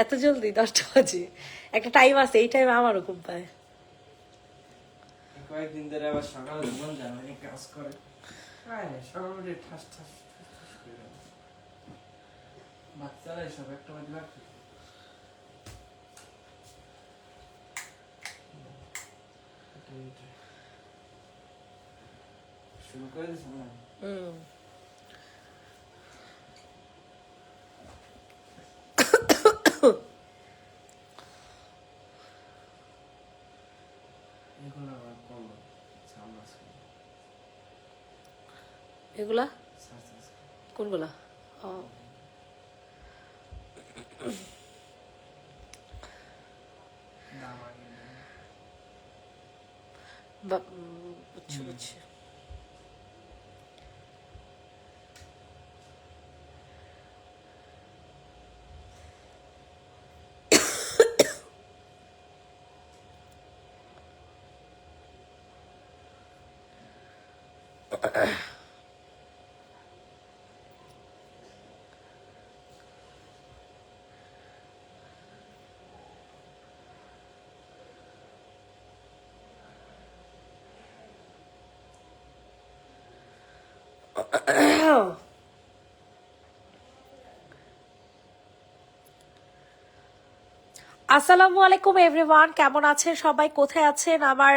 এত জলদি 10টা বাজে? একটা টাইম আছে, এই টাইমে আমারও ঘুম পায়। কয়েকদিন ধরে আবার সকালে ঘুমান যায় মানে কাজ করে সকালে উঠে ঠাস ঠাস বাচ্চারা এসব একটা বাজে বাকি শুরু করে দিস না। এগুলা কোনগুলা? বুঝছি বুঝছি। আসসালামু আলাইকুম এভরিওয়ান, কেমন আছেন সবাই? কোথায় আছেন? আমার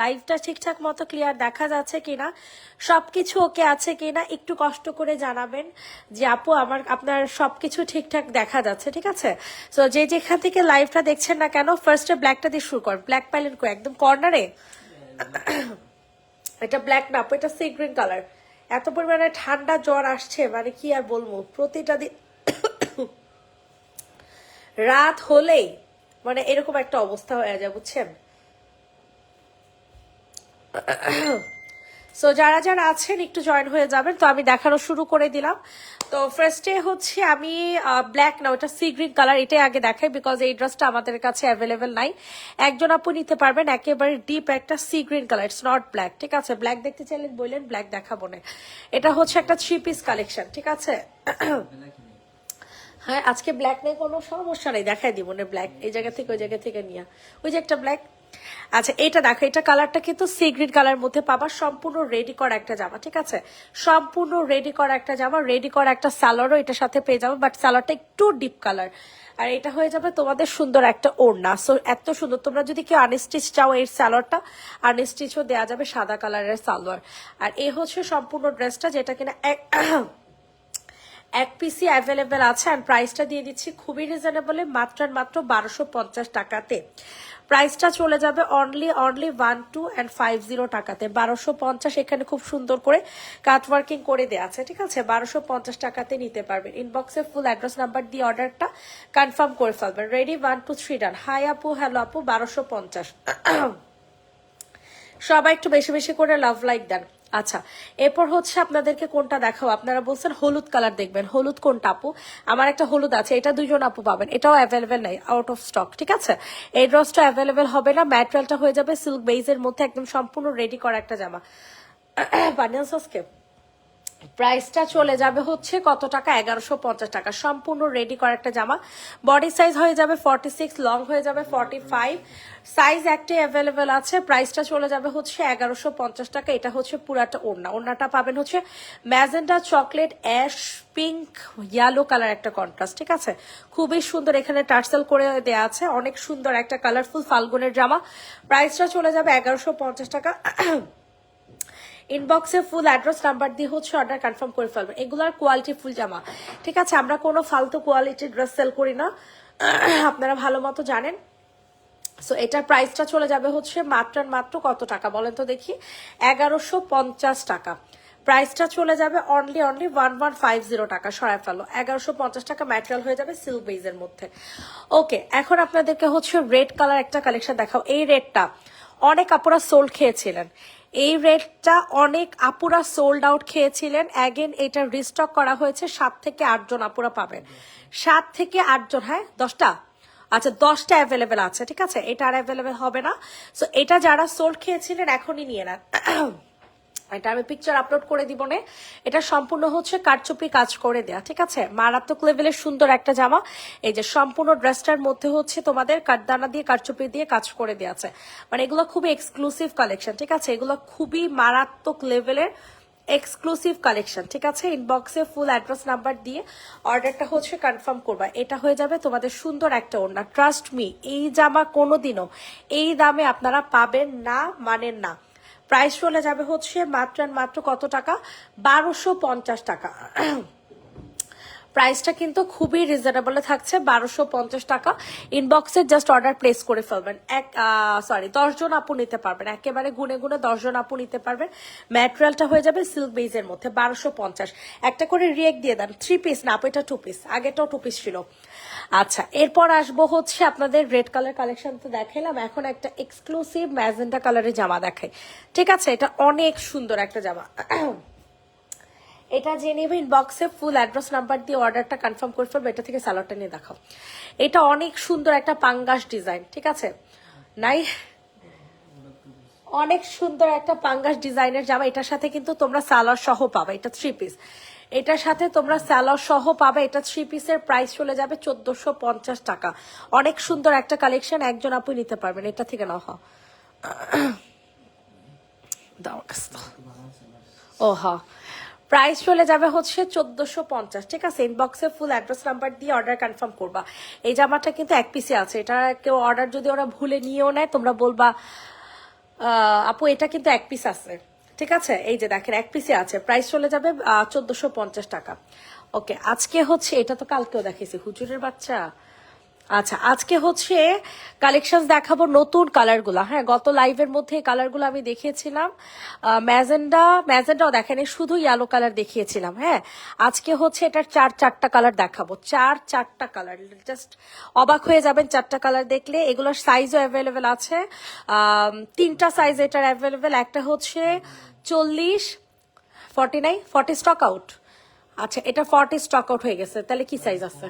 লাইভটা ঠিকঠাক মতো ক্লিয়ার দেখা যাচ্ছে কিনা, সবকিছু ওকে আছে কিনা একটু কষ্ট করে জানাবেন যে আপু আপনার সবকিছু ঠিকঠাক দেখা যাচ্ছে, ঠিক আছে? সো যে যেখান থেকে লাইভটা দেখছেন না কেন, ফার্স্টে ব্ল্যাকটা দিয়ে শুরু কর। ব্ল্যাক পাইলেন কো একদম কর্নারে। এটা ব্ল্যাক না আপু, এটা সি গ্রিন কালার। এত পরিমাণে ঠান্ডা জ্বর আসছে মানে কি আর বলবো, প্রতিটা দিন রাত হলেই মানে এরকম একটা অবস্থা হয়ে যায়, বুঝছেন? সো যারা যারা আছেন একটু জয়েন হয়ে যাবেন। তো আমি দেখানো শুরু করে দিলাম। তো ফার্স্টে হচ্ছে আমি ব্ল্যাক না, ওটা সি গ্রিন কালার, এটাই আগে দেখাই বিকজ এই ড্রেসটা আমাদের কাছে অ্যাভেলেবেল নাই। একজন আপু নিতে পারবেন, একেবারে ডিপ একটা sea green colour, it's not black, ঠিক আছে? ব্ল্যাক দেখতে চাইলে বললেন, ব্ল্যাক দেখাবো না। এটা হচ্ছে একটা 3 পিস কালেকশন, ঠিক আছে? হ্যাঁ আজকে ব্ল্যাক নেই, কোনো সমস্যা নেই, দেখাই দিব না ব্ল্যাক। এই জায়গা থেকে ওই জায়গা থেকে নিয়ে ওই যে একটা ব্ল্যাক। আচ্ছা এটা দেখো, এটা কালারটা কিন্তু সি গ্রিন কালার মধ্যে পাবা, সম্পূর্ণ রেডি করা একটা জামা, ঠিক আছে? সম্পূর্ণ রেডি করা একটা জামা, রেডি করা একটা সালোয়ারও এটার সাথে পেয়ে যাবো, বাট সালোয়ারটা একটু ডিপ কালার। আর এটা হয়ে যাবে তোমাদের সুন্দর একটা ওড়না। সো এত সুন্দর, তোমরা যদি কেউ আনস্টিচ চাও এই সালোয়ারটা আনস্টিচও দেওয়া যাবে, সাদা কালারের সালোয়ার। আর এই হচ্ছে সম্পূর্ণ ড্রেসটা, যেটা কিনা এক পিসি অ্যাভেলেবেল আছে। আর প্রাইসটা দিয়ে দিচ্ছি খুবই রিজনেবলে, মাত্র 1250 টাকাতে। প্রাইসটা চলে যাবে অনলি 1250 টাকাতে। 1250, এখানে খুব সুন্দর করে কাটওয়ার্কিং করে দেওয়া আছে, ঠিক আছে? 1250 টাকাতে নিতে পারবেন। ইনবক্সে ফুল অ্যাড্রেস নাম্বার দিয়ে অর্ডারটা কনফার্ম করে ফেলবেন। রেডি, 1 2 3 ডান। হাই আপু, হ্যালো আপু, 1250। সবাই একটু বেশি বেশি করে লাভ লাইক দেন। আচ্ছা এরপর হচ্ছে আপনাদেরকে কোনটা দেখাও? আপনারা বলছেন হলুদ কালার দেখবেন। হলুদ কোনটা আপু? আমার একটা হলুদ আছে, এটা 2 জন আপু পাবেন, এটাও অ্যাভেলেবেল নাই, আউট অফ স্টক, ঠিক আছে? এই ড্রেসটা অ্যাভেলেবেল হবে না। ম্যাটেরিয়ালটা হয়ে যাবে সিল্ক বেইজের মধ্যে, একদম সম্পূর্ণ রেডি করা একটা জামা। বানিয়ান সসকে প্রাইসটা চলে যাবে হচ্ছে কত টাকা? 1150 টাকা। সম্পূর্ণ রেডি করা একটা জামা। বডি সাইজ হয়ে যাবে 46, লং হয়ে যাবে 45, সাইজ একটাই অ্যাভেলেবেল আছে। প্রাইসটা চলে যাবে হচ্ছে 1150 টাকা। এটা হচ্ছে পুরাটা ওড়না। ওড়নাটা পাবেন হচ্ছে magenta, chocolate, ash, pink, yellow colour একটা কন্ট্রাস্ট, ঠিক আছে? খুবই সুন্দর, এখানে টার্সেল করে দেওয়া আছে, অনেক সুন্দর একটা কালারফুল ফাল্গুনের জামা। প্রাইসটা চলে যাবে 1150 টাকা। ইনবক্সে ফুল অ্যাড্রেস নাম্বার দিয়ে হচ্ছে অর্ডার কনফার্ম করে ফেলবেন। এগুলার কোয়ালিটি ফুল জামা, ঠিক আছে? আমরা কোনো ফালতু কোয়ালিটির ড্রেস সেল করি না, আপনারা ভালো মতো জানেন। সো এটার প্রাইসটা চলে যাবে হচ্ছে মাত্র কত টাকা বলেন তো দেখি? 1150 টাকা। প্রাইসটা চলে যাবে অনলি 1150 টাকা। সরাই ফেলো, 1150 টাকা। ম্যাটেরিয়াল হয়ে যাবে সিল্ক বেইজের মধ্যে। ওকে, এখন আপনাদেরকে হচ্ছে রেড কালার একটা কালেকশন দেখাও। এই রেডটা অনেক আপুরা সোল্ড খেয়েছিলেন, এই রেডটা অনেক আপুরা সোল্ড আউট খেয়েছিলেন। অ্যাগেন এটা রিস্টক করা হয়েছে, 7 থেকে 8 জন আপুরা পাবেন। 7 থেকে 8 জন, হ্যাঁ 10টা, আচ্ছা 10টা অ্যাভেলেবেল আছে, ঠিক আছে? এটা আর অ্যাভেলেবেল হবে না। সো এটা যারা সোল্ড খেয়েছিলেন এখনই নিয়ে নেন। এটা আমি পিকচার আপলোড করে দিব না, এটা সম্পূর্ণ হচ্ছে কারচুপি কাজ করে দেয়া, ঠিক আছে? মারাত্মক লেভেলের সুন্দর একটা জামা। এই যে সম্পূর্ণ ড্রেসটার মধ্যে হচ্ছে তোমাদের কাঠদানা দিয়ে কারচুপি দিয়ে কাজ করে দেওয়া আছে। মানে এগুলো খুবই এক্সক্লুসিভ কালেকশন, ঠিক আছে? এগুলো খুবই মারাত্মক লেভেলের এক্সক্লুসিভ কালেকশন, ঠিক আছে? ইনবক্সে ফুল অ্যাড্রেস নাম্বার দিয়ে অর্ডারটা হচ্ছে কনফার্ম করবা। এটা হয়ে যাবে তোমাদের সুন্দর একটা ওড়না। ট্রাস্ট মি, এই জামা কোনোদিনও এই দামে আপনারা পাবেন না, মানেন না। প্রাইস চলে যাবে হচ্ছে মাত্র মাত্র কত টাকা? 1250 টাকা। প্রাইসটা কিন্তু খুবই রিজনেবল থাকছে, 1250 টাকা। ইনবক্সে জাস্ট অর্ডার প্লেস করে ফেলবেন। 10 জন আপু নিতে পারবেন, একেবারে গুনে গুনে 10 জন আপু নিতে পারবেন। ম্যাটেরিয়ালটা হয়ে যাবে সিল্ক বেজের মধ্যে, 1250। একটা করে রিয়েক্ট দিয়ে দেন। 3 পিস না আপু, এটা 2 পিস, আগেটাও 2 পিস ছিল। আচ্ছা, এরপর আসবো হচ্ছে আপনাদের রেড কালার কালেকশন তো দেখাইলাম, এখন একটা এক্সক্লুসিভ ম্যাজেন্টা কালারের জামা দেখাই, ঠিক আছে? এটা অনেক সুন্দর একটা জামা। এটা যে নেবে ইনবক্সে ফুল অ্যাড্রেস নাম্বার দিয়ে অর্ডারটা কনফার্ম করে ফেলবে। এটা থেকে সালোয়ারটা নিয়ে দেখাও। এটা অনেক সুন্দর একটা পাঙ্গাস ডিজাইন, ঠিক আছে? নাই, অনেক সুন্দর একটা পাঙ্গাস ডিজাইনের জামা। এটার সাথে কিন্তু তোমরা সালোয়ার সহ পাবে, এটা 3 পিস। এটার সাথে তোমরা সালোয়ার সহ পাবে। এটা 3 পিসের প্রাইস চলে যাবে 1450 টাকা। অনেক সুন্দর একটা কালেকশন, একজন আপু নিতে পারবেন। এটা থেকে নাও। ও হ্যাঁ, প্রাইস চলে যাবে হচ্ছে 1450, ঠিক আছে? ইনবক্সে ফুল অ্যাড্রেস নাম্বার দিয়ে অর্ডার কনফার্ম করবা। এই জামাটা কিন্তু 1 পিসে আছে। এটা কেউ অর্ডার যদি ওরা ভুলে নিয়েও নেয়, তোমরা বলবা আপু এটা কিন্তু 1 পিস আছে, ঠিক আছে? এই যে দেখেন 1 পিসে আছে। প্রাইস চলে যাবে 1450 টাকা। ওকে, আজকে হচ্ছে, এটা তো কালকেও দেখেছি, হুজুরের বাচ্চা। আচ্ছা, আজকে হচ্ছে কালেকশন দেখাবো নতুন কালারগুলো। হ্যাঁ, গত লাইভের মধ্যে কালারগুলো আমি দেখিয়েছিলাম। ম্যাজেন্ডাও দেখেনি, শুধু ইয়েলো কালার দেখিয়েছিলাম। হ্যাঁ, আজকে হচ্ছে এটার 4টা কালার দেখাবো। 4টা কালার, জাস্ট অবাক হয়ে যাবেন 4টা কালার দেখলে। এগুলোর সাইজও অ্যাভেলেবেল আছে, 3টা সাইজ এটার অ্যাভেলেবেল। একটা হচ্ছে 40, 49, 40 স্টক আউট। আচ্ছা, এটা 40 স্টক আউট হয়ে গেছে, তাহলে কি সাইজ আছে?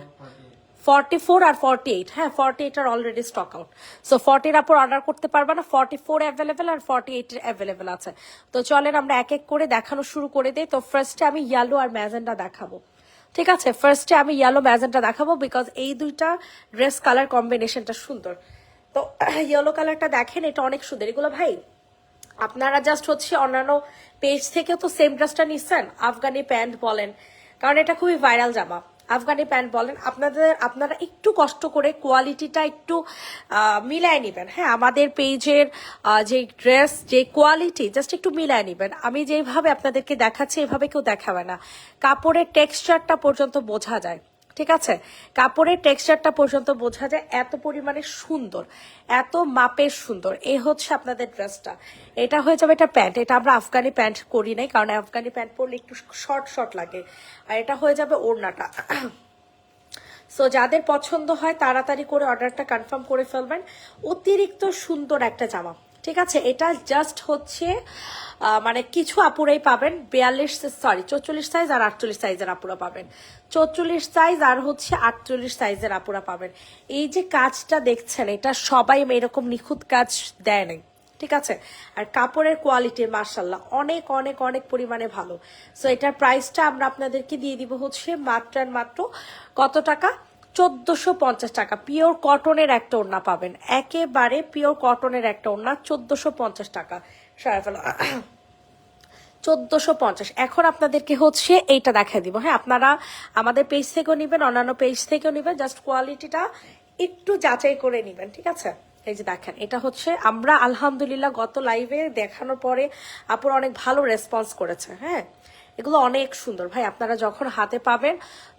44 আর 48। হ্যাঁ, 48 আর অলরেডি স্টক আউট। সো 40 আপর অর্ডার করতে পারবে না, 44 অ্যাভেলেবেল আর 48 অ্যাভেলেবেল আছে। তো চলেন আমরা এক এক করে দেখানো শুরু করে দিই। তো ফার্স্টে আমি ইয়েলো আর ম্যাজেন্টা দেখাবো, ঠিক আছে? ফার্স্টে আমি ইয়েলো ম্যাজেন্টা দেখাবো, বিকজ এই দুইটা ড্রেস কালার কম্বিনেশনটা সুন্দর। তো ইয়েলো কালারটা দেখেন, এটা অনেক সুন্দর। এগুলো ভাই আপনারা জাস্ট হচ্ছে অন্যান্য পেজ থেকেও তো সেম ড্রেসটা নিচ্ছেন, আফগানি প্যান্ট বলেন, কারণ এটা খুবই ভাইরাল জামা। আফগানি প্যান্ট বলেন, আপনারা একটু কষ্ট করে কোয়ালিটিটা একটু মিলায় নিবেন। হ্যাঁ, আমাদের পেজের যে ড্রেস, যে কোয়ালিটি, জাস্ট একটু মিলায় নিবেন। আমি যেভাবে আপনাদেরকে দেখাচ্ছি এভাবে কেউ দেখাবে না। কাপড়ের টেক্সচারটা পর্যন্ত বোঝা যায়, ঠিক আছে? কাপড়ের টেক্সচারটা পর্যন্ত বোঝা যায়, এত পরিমাণে সুন্দর, এত মাপের সুন্দর। এই হচ্ছে আপনাদের ড্রেসটা। এটা হয়ে যাবে এটা প্যান্ট। এটা আমরা আফগানি প্যান্ট করি নাই, কারণ আফগানি প্যান্ট পরলে একটু শর্ট শর্ট লাগে। আর এটা হয়ে যাবে ওড়নাটা। সো যাদের পছন্দ হয় তাড়াতাড়ি করে অর্ডারটা কনফার্ম করে ফেলবেন। অতিরিক্ত সুন্দর একটা জামা, ঠিক আছে? এটা জাস্ট হচ্ছে মানে কিছু আপুরাই পাবেন 44 সাইজ আর 48 সাইজের আপুরা পাবেন। 44 সাইজ আর হচ্ছে 48 সাইজের আপুরা পাবেন। এই যে কাজটা দেখছেন, এটা সবাই এরকম নিখুঁত কাজ দেয় নাই, ঠিক আছে? আর কাপড়ের কোয়ালিটি মাশাল্লাহ অনেক অনেক অনেক পরিমাণে ভালো। সো এটার প্রাইসটা আমরা আপনাদেরকে দিয়ে দিব হচ্ছে মাত্র কত টাকা? 1450 টাকা। পিওর কটনের একটা ওড়না পাবেন, একেবারে পিওর কটনের একটা ওড়না, 1450 টাকা। 1450। এখন আপনাদেরকে হচ্ছে এইটা দেখা দিব। হ্যাঁ, আপনারা আমাদের পেজ থেকেও নিবেন, অন্যান্য পেজ থেকেও নিবেন, জাস্ট কোয়ালিটিটা একটু যাচাই করে নিবেন, ঠিক আছে? এই যে দেখেন, এটা হচ্ছে আমরা আলহামদুলিল্লাহ গত লাইভে দেখানোর পরে আপুরা অনেক ভালো রেসপন্স করেছে। হ্যাঁ, এগুলো অনেক সুন্দর ভাই। আপনারা যখন হাতে পাবেন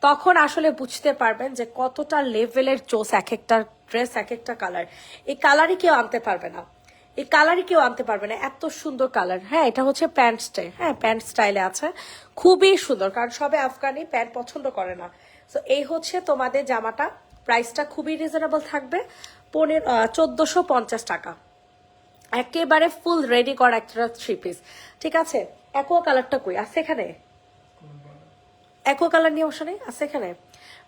তখন আসলে বুঝতে পারবেন যে কতটা লেভেলের চোস এক একটা ড্রেস, এক একটা কালার। এই কালারই কেউ আনতে পারবে না, এই কালারই কেউ আনতে পারবে না, এত সুন্দর কালার। হ্যাঁ, এটা হচ্ছে প্যান্ট স্টাইল। হ্যাঁ, প্যান্ট স্টাইলে আছে, খুবই সুন্দর, কারণ সবে আফগানি প্যান্ট পছন্দ করে না। তো এই হচ্ছে তোমাদের জামাটা। প্রাইসটা খুবই রিজনেবল থাকবে, 1450 টাকা। একেবারে ফুল রেডি করা একটা 3 পিস, ঠিক আছে? একো কালারটা কই আছে এখানে? একো কালার নিয়ে বসা নেই, আছে এখানে।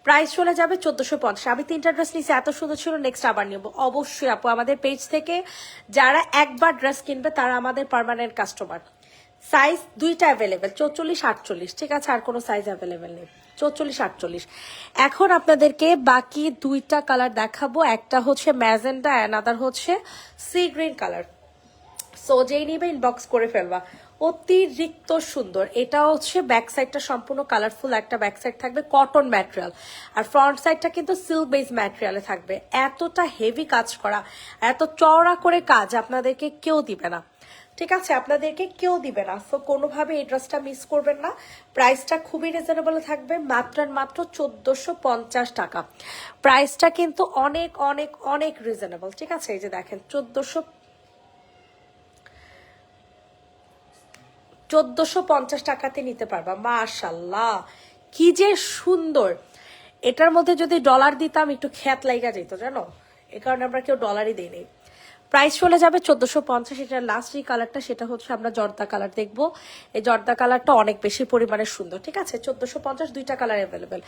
প্রাইস চলে যাবে 1450। আমি 3টা ড্রেস নিয়েছি, এত সুন্দর ছিল, নেক্সট আবার নিব অবশ্যই আপু। আমাদের পেজ থেকে যারা একবার ড্রেস কিনবে তারা আমাদের পার্মানেন্ট কাস্টমার। সাইজ দুইটা অ্যাভেলেবেল, 44-48, ঠিক আছে, আর কোনো সাইজ অ্যাভেলেবেল নেই। 44-48। এখন আপনাদেরকে বাকি দুইটা কালার দেখাবো, একটা হচ্ছে ম্যাজেন্ডা, অ্যানাদার হচ্ছে সি গ্রিন কালার। সো যেই নিবে ইনবক্স করে ফেলবা, অতিরিক্ত সুন্দর। এটা হচ্ছে ব্যাক সাইডটা সম্পূর্ণ কালারফুল একটা ব্যাক সাইড থাকবে, কটন ম্যাটেরিয়াল, আর ফ্রন্ট সাইডটা কিন্তু সিল্ক বেস ম্যাটেরিয়ালে থাকবে। এতটা হেভি কাজ করা, এত চওড়া করে কাজ আপনাদেরকে কেউ দিবে না, ঠিক আছে, আপনাদেরকে কেউ দিবে না। সো কোনোভাবে এই ড্রেসটা মিস করবেন না। প্রাইসটা খুবই রিজনেবল থাকবে, মাত্র 1450 টাকা। প্রাইসটা কিন্তু অনেক অনেক অনেক রিজনেবল, ঠিক আছে। এই যে দেখেন 1450 টাকাতে নিতে পারবা। মাশাল্লাহ, কি যে সুন্দর। এটার মধ্যে যদি ডলার দিতাম একটু খ্যাত লাইগা যেত, জানো, এ কারণে আমরা কেউ ডলারই দিই নেই। প্রাইস চলে যাবে 1450। এটার লাস্ট যে কালারটা সেটা হচ্ছে আমরা জর্দা কালার দেখবো। এই জর্দা কালারটা অনেক বেশি পরিমাণে সুন্দর, ঠিক আছে। 1450, দুইটা কালার অ্যাভেলেবেল।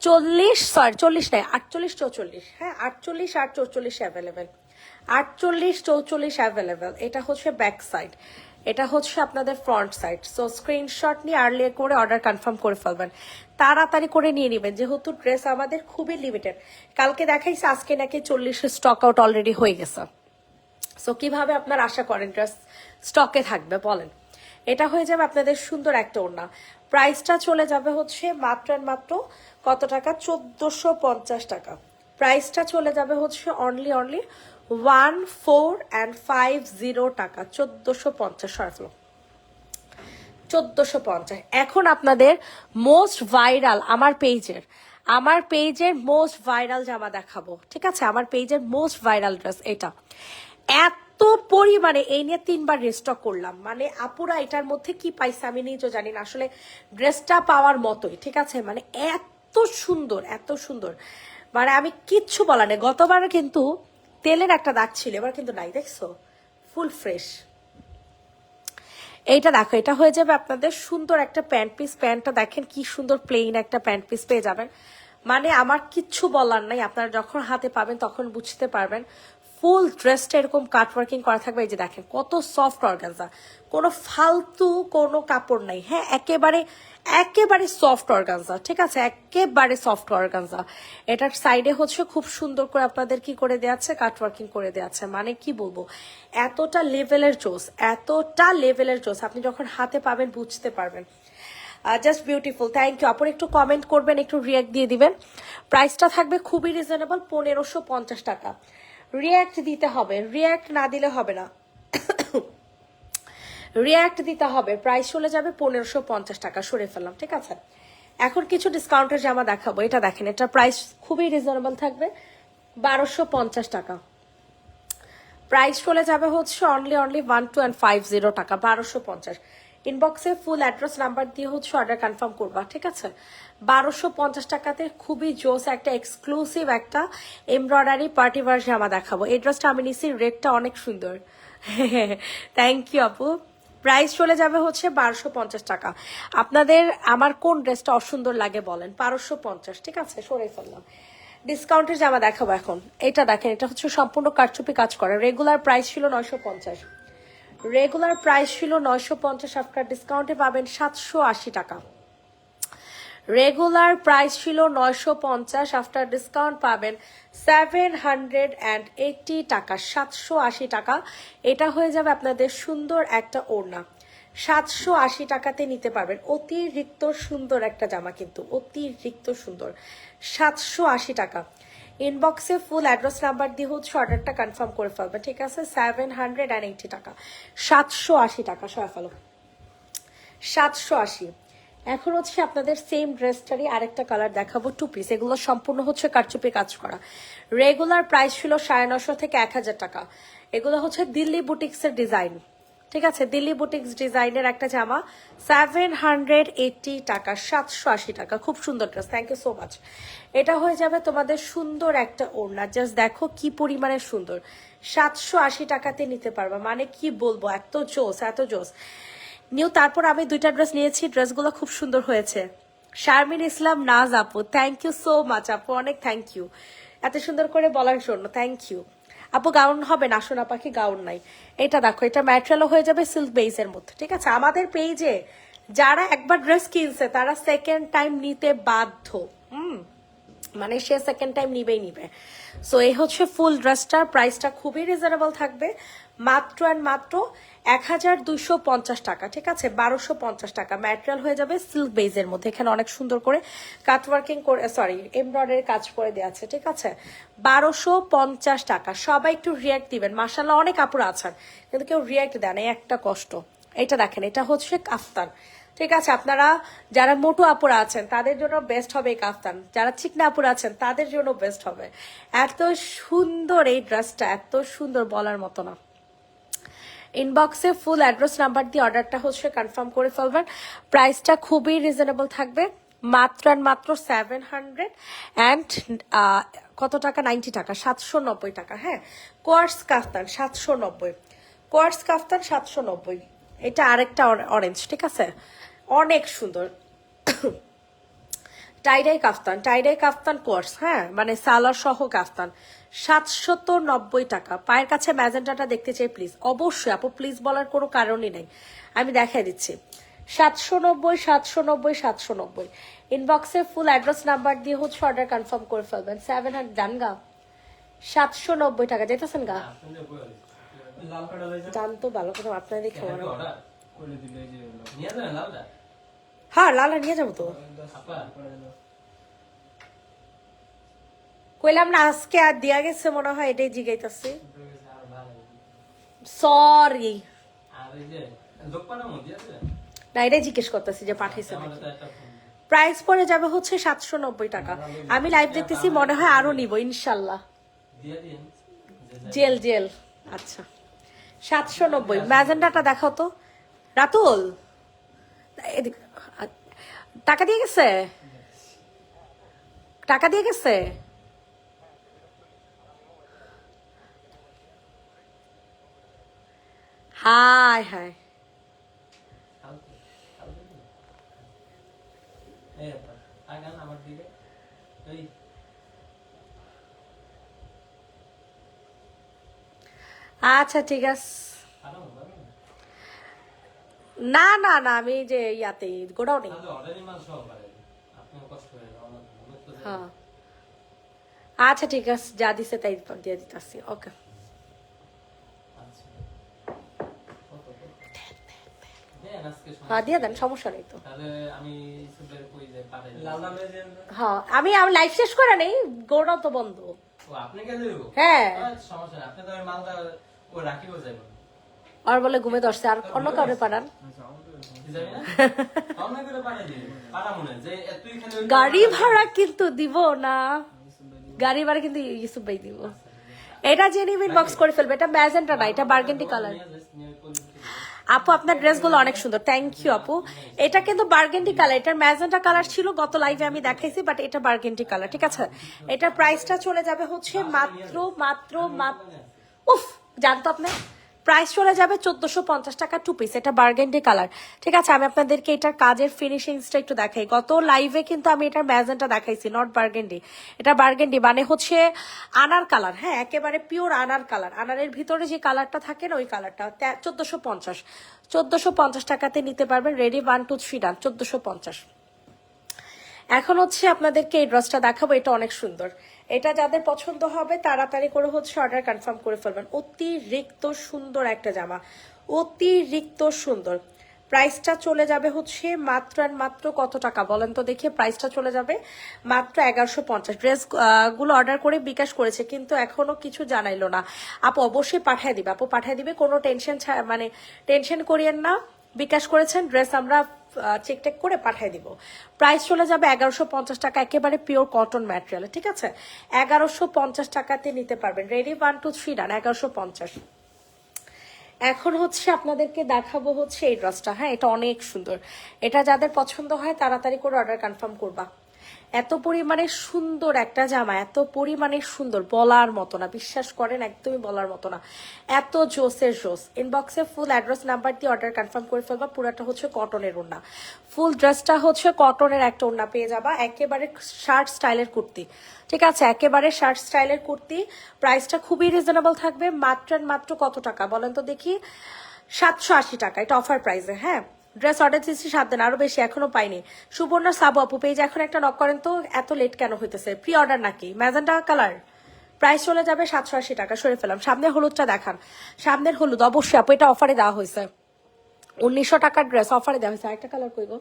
40 নয়, 48-44, হ্যাঁ 48 আর 44 অ্যাভেলেবেল। 48-44 অ্যাভেলেবেল। এটা হচ্ছে ব্যাক সাইড, এটা হচ্ছে আপনাদের ফ্রন্ট সাইড। সো স্ক্রিনশট নিয়ে আর্লি করে অর্ডার কনফার্ম করে ফেলবেন, তাড়াতাড়ি করে নিয়ে নেবেন, যেহেতু ড্রেস আমাদের খুবই লিমিটেড। কালকে দেখাইছে, আজকে নাকি 40 স্টক আউট অলরেডি হয়ে গেছে। সো কিভাবে আপনার আশা করেন ড্রেস স্টকে থাকবে বলেন। এটা হয়ে যাবে আপনাদের সুন্দর একটা ওড়না। প্রাইসটা চলে যাবে হচ্ছে মাত্র কত টাকা, 1450 টাকা। প্রাইসটা চলে যাবে হচ্ছে অনলি 1450 টাকা, 1450 সরফলো 1450। এখন আপনাদের মোস্ট ভাইরাল আমার পেজের মোস্ট ভাইরাল জামা দেখাবো, ঠিক আছে। আমার পেজের মোস্ট ভাইরাল ড্রেস এটা, এত পরিমাণে, এই নিয়ে 3বার রিস্টক করলাম। মানে আপুরা এটার মধ্যে কি পাইছে আমি নিজেও জানি না, আসলে ড্রেসটা পাওয়ার মতোই, ঠিক আছে। মানে এত সুন্দর, এত সুন্দর, মানে আমি কিচ্ছু বলার নেই। গতবার কিন্তু তেলের একটা দাগ ছিল, এবার কিন্তু নাই, দেখছো, ফুল ফ্রেশ। এইটা দেখো, এটা হয়ে যাবে আপনাদের সুন্দর একটা প্যান্ট পিস। প্যান্টটা দেখেন কি সুন্দর, প্লেন একটা প্যান্ট পিস পেয়ে যাবেন। মানে আমার কিচ্ছু বলার নাই, আপনারা যখন হাতে পাবেন তখন বুঝতে পারবেন। ফুল ড্রেসটা এরকম কাটওয়ার্কিং করা থাকবে। এই যে দেখেন কত সফট অর্গানজা, কোনো ফালতু কোনো কাপড় নাই, হ্যাঁ একেবারে একেবারে সফট অর্গানজা, ঠিক আছে, একেবারে সফট অর্গানজা। এটার সাইডে হচ্ছে খুব সুন্দর করে আপনাদের কি করে দেওয়া আছে, কাটওয়ার্কিং করে দেওয়া আছে। মানে কি বলবো, এতটা লেভেলের জোস, এতটা লেভেলের জোস, আপনি যখন হাতে পাবেন বুঝতে পারবেন। Just beautiful. Thank you. আপনারা একটু কমেন্ট করবেন, একটু রিয়াক্ট দিয়ে দিবেন। প্রাইসটা থাকবে খুবই রিজনেবল, 1550 টাকা। রিয়াক্ট দিতে হবে, রিয়াক্ট না দিলে হবে না, রিয়াক্ট দিতে হবে। প্রাইস চলে যাবে 1550 টাকা, সরে ফেললাম, ঠিক আছে। এখন কিছু ডিসকাউন্টের জামা দেখাবো। এটা দেখেন, এটা প্রাইস খুবই রিজনেবল থাকবে, 1250 টাকা। প্রাইস চলে যাবে হচ্ছে অনলি 1250 টাকা, 1250। ইনবক্সে ফুল অ্যাড্রেস নাম্বার দিয়ে হচ্ছে অর্ডার কনফার্ম করবা, ঠিক আছে। 1250 টাকাতে খুবই জোস একটা এক্সক্লুসিভ একটা এমব্রয়ডারি পার্টি ওয়্যার জামা দেখাবো। এই ড্রেসটা আমি নিচ্ছি, রেটটা অনেক সুন্দর। থ্যাংক ইউ আপু। প্রাইস চলে যাবে হচ্ছে 1250 টাকা। আপনাদের আমার কোন ড্রেসটা অসুন্দর লাগে বলেন, 1250, ঠিক আছে, সরে ফেললাম। ডিসকাউন্টের জামা দেখাবো এখন। এটা দেখেন, এটা হচ্ছে সম্পূর্ণ কারচুপি কাজ করা। রেগুলার প্রাইস ছিল 950, রেগুলার প্রাইস ছিল 950, আফটার ডিসকাউন্টে পাবেন 780 টাকা। রেগুলার প্রাইস ছিল 950, আফটার ডিসকাউন্ট পাবেন 780 টাকা, 780 টাকা। এটা হয়ে যাবে আপনাদের সুন্দর একটা ওড়না, 780 টাকাতে নিতে পারবেন। অতিরিক্ত সুন্দর একটা জামা, কিন্তু অতিরিক্ত সুন্দর, 780 টাকা। ইনবক্সে ফুল অ্যাড্রেস নাম্বার দিয়ে হচ্ছে অর্ডারটা কনফার্ম করে ফেলবে, ঠিক আছে। 780 টাকা, 780 টাকা, সবাই ফেলো, 780। এখন হচ্ছে আপনাদের সেম ড্রেসটারই আরেকটা কালার দেখাবো, 2 পিস। এগুলো সম্পূর্ণ হচ্ছে কারচুপি কাজ করা। রেগুলার প্রাইস ছিল 950 থেকে 1000 টাকা। এগুলো হচ্ছে দিল্লি বুটিক্সের ডিজাইন, ঠিক আছে, দিল্লি বুটিক্স ডিজাইনের একটা জামা, 780 টাকা, 780 টাকা। খুব সুন্দর dress, thank you so much. এটা হয়ে যাবে তোমাদের সুন্দর একটা ওড়না, জাস্ট দেখো কি পরিমাণে সুন্দর, 780 টাকাতে নিতে পারবা। মানে কি বলবো, এত জোস, এত জোস নিউ। তারপর আমি 2টা ড্রেস নিয়েছি, ড্রেসগুলো খুব সুন্দর হয়েছে। শারমিন ইসলাম নাজ আপু, থ্যাংক ইউ সো মাচ আপু, অনেক থ্যাংক ইউ এত সুন্দর করে বলার জন্য, থ্যাংক ইউ। আপু গাউন হবে না, সোনা পাখি গাউন নাই। এটা দেখো, এটা ম্যাটেরিয়ালও হয়ে যাবে সিল্ক বেইজের মধ্যে, ঠিক আছে। আমাদের পেজে যারা একবার ড্রেস কিনছে তারা সেকেন্ড টাইম নিতে বাধ্য। মানে সে সেকেন্ড টাইম নিবে। সো এই হচ্ছে ফুল ড্রেসটার প্রাইসটা খুবই রিজনেবল থাকবে, মাত্র অ্যান্ড মাত্র 1250 টাকা, ঠিক আছে। 1250 টাকা ম্যাটেরিয়াল হয়ে যাবে সিল্ক বেইজের মধ্যে। এখানে অনেক সুন্দর করে কাটওয়ার্কিং করে, সরি এমব্রয়ডারি কাজ করে দেওয়া আছে, ঠিক আছে। 1250 টাকা। সবাই একটু রিয়াক্ট দিবেন, মাশাআল্লাহ অনেক আপুরা আছেন কিন্তু কেউ রিয়াক্ট দেন, এই একটা কষ্ট। এটা দেখেন, এটা হচ্ছে কাফতান, ঠিক আছে। আপনারা যারা মোটু আপুরা আছেন তাদের জন্য বেস্ট হবে এই কাফতান, যারা চিকনা আপুরা আছেন তাদের জন্য বেস্ট হবে। এত সুন্দর এই ড্রেসটা, এত সুন্দর বলার মতো না। ইনবক্সে ফুল অ্যাড্রেস নাম্বার দিয়ে অর্ডারটা হচ্ছে কনফার্ম করে ফেলবেন। প্রাইসটা খুবই রিজনেবল থাকবে, মাত্র অ্যান্ড মাত্র 700 অ্যান্ড কত টাকা, 90 টাকা, 790 টাকা। হ্যাঁ, কোয়ার্স কাফতান 790, কোয়ার্স কাফতান 790। এটা আরেকটা অরেঞ্জ, ঠিক আছে, অনেক সুন্দর। টাইডাই কাফতান, টাইডাই কাফতান কোর্স, হ্যাঁ মানে সালোয়ার সহ কাফতান 790 টাকা। পায়ের কাছে ম্যাজেন্টাটা দেখতে চাই প্লিজ। অবশ্যই আপু, প্লিজ বলার কোনো কারণই নেই, আমি দেখাই দিচ্ছি। 790, 790, 790। ইনবক্সে ফুল অ্যাড্রেস নাম্বার দিয়ে হচ্ছে অর্ডার কনফার্ম করে ফেলবেন। 700 ডান গা, 790 টাকা যেতেছেন গা। লাল কাটা লইছে জান তো ভালো কথা আপনার দেখে মনে হয়। অর্ডার করে দিলে এই যে নিয়ে যাবেন লালটা হ্যাঁ লালা নিয়ে যাবো তো। আপা করে দিল কইলাম না আজকে আর দিয়া গেছে মনে হয়, এটাই জিগাইতেছি। আর ভালো সরি, আর এই যে দোকানে মধ্যে আছে না এটাই জিজ্ঞেস করতেছি যে পাঠাইছে আমার নাকি। তো একটা ফোন প্রাইস পড়ে যাবে হচ্ছে 790 টাকা। আমি লাইভ দেখতেছি, মনে হয় আরো নিব ইনশাল্লাহ। দিয়ে দিন জেল জেল, আচ্ছা 790। ম্যাজেন্ডাটা দেখাও তো রাতুল, এদিকে। টাকা দিয়ে গেছে, টাকা দিয়ে গেছে। হাই হাই, কালকে কালকে এই আপা আগান আমার দিকে এই আচ্ছা ঠিক আছে। আনো বাবা না না না, আমি যে ইয়াতে গোডাউনে। তাহলে অর্ডারই মাল সব পারে আপনি কষ্ট করে আমার মনে তো হ্যাঁ আচ্ছা ঠিক আছে, যা দিছে তাই দিয়ে দিতেছি। ওকে আচ্ছা কত দেন আজকে হ্যাঁ দিয়ে দেন, সমস্যা নেই তো। তাহলে আমি সুবের কই যে পাঠাই লালদা মেজেন হ্যাঁ আমি লাইভ শেষ করে নেই, গোডাউন তো বন্ধ। ও আপনি কেন দেব হ্যাঁ সমস্যা নেই আপনি তো ওই মালটা ও রাখিব যাইব আর বলে ঘুমে ধরছে, আর অন্য কাউরে পাঠান। যাবি না অন্য করে পাঠাই দিই পাঠা মনে যে তুই খালি গাড়ি ভাড়া কিন্তু দিব না, গাড়ি ভাড়া কিন্তু ইউসুফ ভাই দিব। এটা জেনুইন বক্স করে ফেলবে, এটা ম্যাজেন্টা না, এটা বার্গেন্ডি কালার। আপু আপনার ড্রেসগুলো অনেক সুন্দর, থ্যাংক ইউ আপু। এটা কিন্তু বার্গেন্ডি কালার, এটার ম্যাজেন্টা কালার ছিল গত লাইভে আমি দেখাইছি, বাট এটা বার্গেন্ডি কালার, ঠিক আছে। এটার প্রাইসটা চলে যাবে হচ্ছে মাত্র মাত্র মাত্র, উফ জানতো আপনি, প্রাইস চলে যাবে 1450 টাকা 2 পিস। এটা বার্গেন্ডি কালার, ঠিক আছে। আমি আপনাদেরকে এটার কাজের ফিনিশিংসটা একটু দেখাই। গত লাইভে কিন্তু আমি এটার ম্যাজেন্টা দেখাইছি, নট বার্গেন্ডি। এটা বার্গেন্ডি মানে হচ্ছে আনার কালার, হ্যাঁ একেবারে পিওর আনার কালার। আনারের ভিতরে যে কালারটা থাকে না ওই কালারটা। 1450 টাকাতে নিতে পারবেন। রেডি 1 2 3 ডান, 1450। এখন হচ্ছে আপনাদেরকে এই ড্রেসটা দেখাবো, এটা অনেক সুন্দর। এটা যাদের পছন্দ হবে তাড়াতাড়ি করে হচ্ছে অর্ডার কনফার্ম করে ফেলবেন। অতিরিক্ত সুন্দর একটা জামা, অতিরিক্ত সুন্দর। প্রাইসটা চলে যাবে হচ্ছে মাত্র আর মাত্র কত টাকা বলেন তো দেখি। প্রাইসটা চলে যাবে মাত্র 1150। ড্রেস গুলো অর্ডার করে বিকাশ করেছে কিন্তু এখনো কিছু জানাইলো না। আপু অবশ্যই পাঠিয়ে দিবে, আপু পাঠিয়ে দিবে, কোনো টেনশন মানে টেনশন করিয়েন না। বিকাশ করেছেন, ড্রেস আমরা চেক টেক করে পাঠিয়ে দিব। প্রাইস চলে যাবে 1150 টাকা, একেবারে পিওর কটন ম্যাটেরিয়াল, ঠিক আছে। 1150 টাকাতে নিতে পারবেন। রেডি 1 2 3 ডান, 1150। এখন হচ্ছে আপনাদেরকে দেখাবো হচ্ছে এই ড্রেসটা, হ্যাঁ এটা অনেক সুন্দর। এটা যাদের পছন্দ হয় তাড়াতাড়ি করে অর্ডার কনফার্ম করবা। এত পরিমাণে সুন্দর একটা জামা, এত পরিমাণে সুন্দর, বলার মতো না, বিশ্বাস করেন একদমই বলার মতো না, এত জোসের জোস। ইনবক্সে ফুল অ্যাড্রেস নাম্বার দিয়ে অর্ডার কনফার্ম করে ফেলবা। পুরাটা হচ্ছে কটনের ওড়না, ফুল ড্রেসটা হচ্ছে কটনের একটা ওড়না পেয়ে যাবা, একেবারে শার্ট স্টাইলের কুর্তি। ঠিক আছে, একেবারে শার্ট স্টাইলের কুর্তি। প্রাইসটা খুবই রিজনেবল থাকবে, মাত্র মাত্র কত টাকা বলেন তো দেখি? 780 টাকা, এটা অফার প্রাইসে। হ্যাঁ, ড্রেস অর্ডার দিচ্ছি 7 দিন, আরো বেশি এখনো পাইনি। সুবর্ণা সাবু আপু পেজে এখন একটা নক করেন তো, এত লেট কেন হইতেছে? প্রি অর্ডার নাকি? ম্যাজেন্টা কালার, প্রাইস চলে যাবে 780 টাকা। সরে ফেলাম, সামনের হলুদটা দেখান। সামনের হলুদ অবশ্যই আপু, এটা অফারে দেওয়া হয়েছে, 1900 টাকার ড্রেস অফারে দেওয়া হয়েছে। আরেকটা কালার কইব,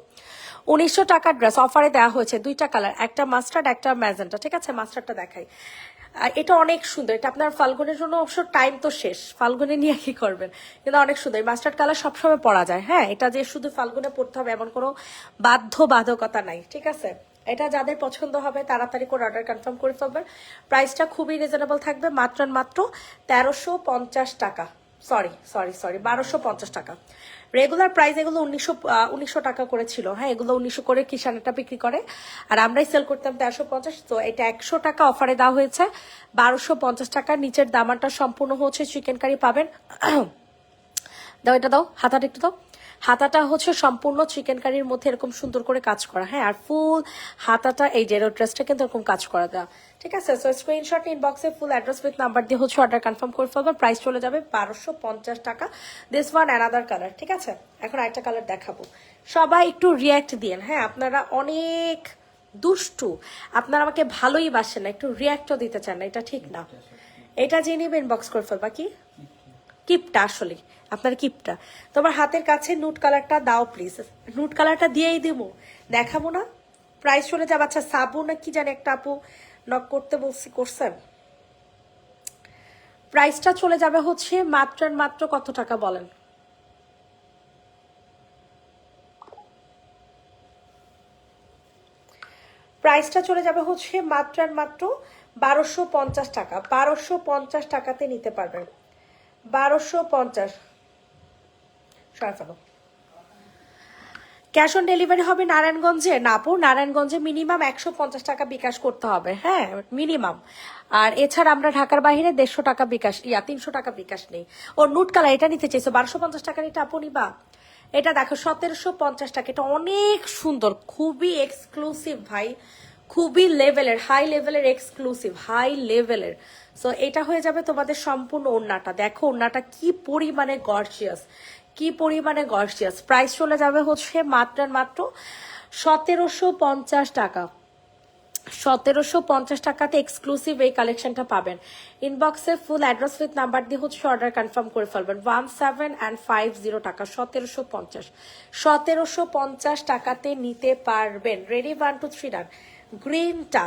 1900 টাকার ড্রেস অফারে দেওয়া হয়েছে, দুইটা কালার, একটা মাস্টার্ড একটা ম্যাজেন্টা। ঠিক আছে, মাস্টার্ডটা দেখাই। এটা অনেক সুন্দর, এটা আপনার ফাল্গুনের জন্য অবশ্য টাইম তো শেষ, ফাল্গুনে নিয়ে কি করবেন, কিন্তু অনেক সুন্দর। মাস্টার্ড কালার সবসময় পরা যায়। হ্যাঁ, এটা যে শুধু ফাল্গুনে পড়তে হবে এমন কোনো বাধ্যবাধকতা নাই। ঠিক আছে, এটা যাদের পছন্দ হবে তাড়াতাড়ি করে অর্ডার কনফার্ম করে ফেলবেন। প্রাইসটা খুবই রিজনেবল থাকবে, মাত্র 1350 টাকা। সরি সরি সরি, 1250 টাকা। রেগুলার প্রাইস এগুলো 1900 টাকা করে ছিল। হ্যাঁ, এগুলো 1900 করে কিষানেরটা বিক্রি করে, আর আমরাই সেল করতাম 1350। তো এটা 100 টাকা অফারে দেওয়া হয়েছে, 1250 টাকা। নিচের দামানটা সম্পূর্ণ হচ্ছে চিকেন কারি পাবেন। দাও, এটা দাও, হাতাটা একটু দাও। হাতাটা হচ্ছে সম্পূর্ণ চিকেন কারির মধ্যে এরকম সুন্দর করে কাজ করা। হ্যাঁ, আর ফুল হাতাটা এই জেরো ড্রেসটা কিন্তু এরকম কাজ করা দেওয়া। ঠিক আছে, সো স্ক্রিনশট ইনবক্সে ফুল অ্যাড্রেস উইথ নাম্বার দিয়ে হচ্ছে অর্ডার কনফার্ম করে ফেলবে। প্রাইস চলে যাবে 1250 টাকা। This one another colour. ঠিক আছে, এখন আরেকটা কালার দেখাবো। সবাই একটু রিয়াক্ট দিন। হ্যাঁ, আপনারা অনেক দুষ্টু, আপনারা আমাকে ভালোই বাসেন না, একটু রিয়াক্টও দিতে চান না, এটা ঠিক না। এটা জেনে নিবে, ইনবক্স করে ফেলবা। কি কিপটা আসলে আপনার কিপটা, তোমার হাতের কাছে নুট কালারটা দাও প্লিজ। নুট কালারটা দিয়েই দেবো, দেখাবো না। প্রাইস চলে যাবে। আচ্ছা, সাবু না কি জানি একটা আপু নক করতে বলছি, করছেন। প্রাইসটা চলে যাবে হচ্ছে মাত্র মাত্র কত টাকা বলেন? প্রাইসটা চলে যাবে হচ্ছে মাত্র মাত্র 1250 টাকা। 1250 টাকাতে নিতে পারবেন, 1250। সরাফানো ক্যাশ অন ডেলিভারি হবে নারায়ণগঞ্জে? না আপু, নারায়ণগঞ্জে মিনিমাম 150 টাকা বিকাশ করতে হবে। হ্যাঁ, মিনিমাম। আর এছাড়া আমরা ঢাকার বাইরে 150 টাকা বিকাশ, 300 টাকা বিকাশ নেই। ও নুট কালার এটা নিতে চাইছো, 1250 টাকার এটা আপু নিবা? এটা দেখো 1750 টাকা, এটা অনেক সুন্দর, খুবই এক্সক্লুসিভ ভাই, খুবই লেভেলের, হাই লেভেলের এক্সক্লুসিভ, হাই লেভেলের। সো এটা হয়ে যাবে তোমাদের সম্পূর্ণ ওড়নাটা। দেখো ওড়নাটা কি পরিমাণে গর্জিয়াস, কি পরিমাণে গর্জিয়াস। প্রাইস চলে যাবে হচ্ছে মাত্র মাত্র 1750 টাকা। 1750 টাকাতে এক্সক্লুসিভ এই কালেকশনটা পাবেন। ইনবক্সে ফুল অ্যাড্রেস উইথ নাম্বার দিয়ে হচ্ছে অর্ডার কনফার্ম করে ফেলবেন। 1750 টাকা, 1750। 1750 টাকাতে নিতে পারবেন। রেডি, 1 2 3 ডান। গ্রিনটা,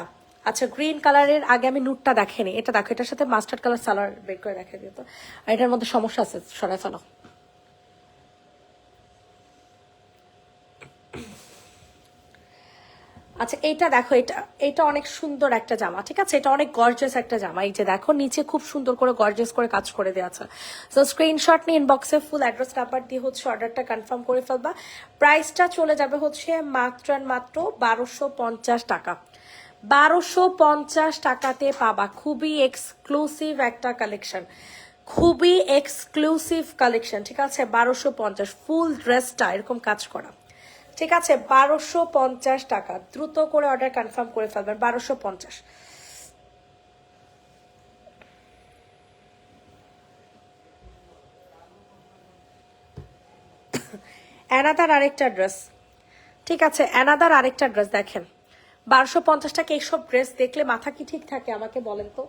আচ্ছা গ্রিন কালারের আগে আমি নুটটা দেখেনি, এটা দেখো, এটার সাথে মাস্টার্ড কালার সালোয়ার বের করে দেখে দিত, আর এটার মধ্যে সমস্যা আছে, সরাই ফেলো। আচ্ছা এইটা দেখো, এটা এটা অনেক সুন্দর একটা জামা। ঠিক আছে, এটা অনেক গর্জিয়াস একটা জামা। এই যে দেখো নিচে খুব সুন্দর করে গর্জিয়াস করে কাজ করে দেওয়া আছে। সো স্ক্রিনশট নিয়ে ইনবক্সে ফুল অ্যাড্রেস নাম্বার দিয়ে হচ্ছে অর্ডারটা কনফার্ম করে ফেলবা। প্রাইসটা চলে যাবে হচ্ছে মাত্র মাত্র 1250 টাকা। 1250 টাকাতে পাবা খুবই এক্সক্লুসিভ একটা কালেকশন, খুবই এক্সক্লুসিভ কালেকশন। ঠিক আছে, 1250 ফুল ড্রেসটা এরকম কাজ করা। ঠিক আছে, 1250 টাকা। দ্রুত করে অর্ডার কনফার্ম করে ফেলবেন, 1250। অ্যানাদার আরেকটা ড্রেস। ঠিক আছে, অ্যানাদার আরেকটা ড্রেস দেখেন। 1250 টাকা এইসব ড্রেস দেখলে মাথা কি ঠিক থাকে আমাকে বলেন তো?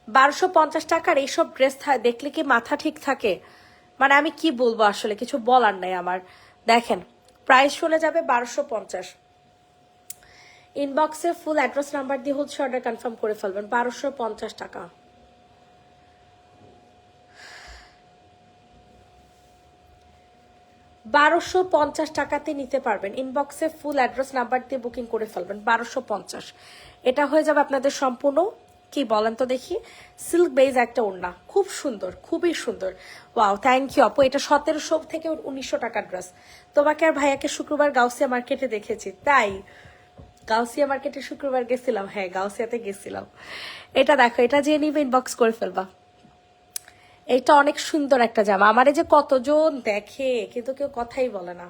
1250 টাকার এইসব ড্রেস দেখলে কি মাথা ঠিক থাকে? মানে আমি কি বলবো, আসলে কিছু বলার নাই আমার। দেখেন প্রাইস চলে যাবে 1250। ইনবক্সে ফুল অ্যাড্রেস নাম্বার দিয়ে হচ্ছে অর্ডার কনফার্ম করে ফেলবেন, 1250 টাকা। টাকাতে নিতে পারবেন। ইনবক্সে ফুল অ্যাড্রেস নাম্বার দিয়ে বুকিং করে ফেলবেন, 1250। এটা হয়ে যাবে আপনাদের সম্পূর্ণ, কি বলেন তো দেখি, সিল্ক বেজ একটা ওড়না, খুব সুন্দর, খুবই সুন্দর। ওয়াও, থ্যাংক ইউ আপু। এটা 1700 থেকে 1900 টাকার ড্রেস। তোমাকে আর ভাইয়াকে শুক্রবার গাউসিয়া মার্কেটে দেখেছি, তাই গাউসিয়া মার্কেটে শুক্রবার গেছিলাম, হ্যাঁ গাউসিয়াতে গেছিলাম। এটা দেখো, এটা যে নিবে ইনবক্স করে ফেলবা। এটা অনেক সুন্দর একটা জামা, আমারে যে কতজন দেখে কিন্তু কেউ কথাই বলে না।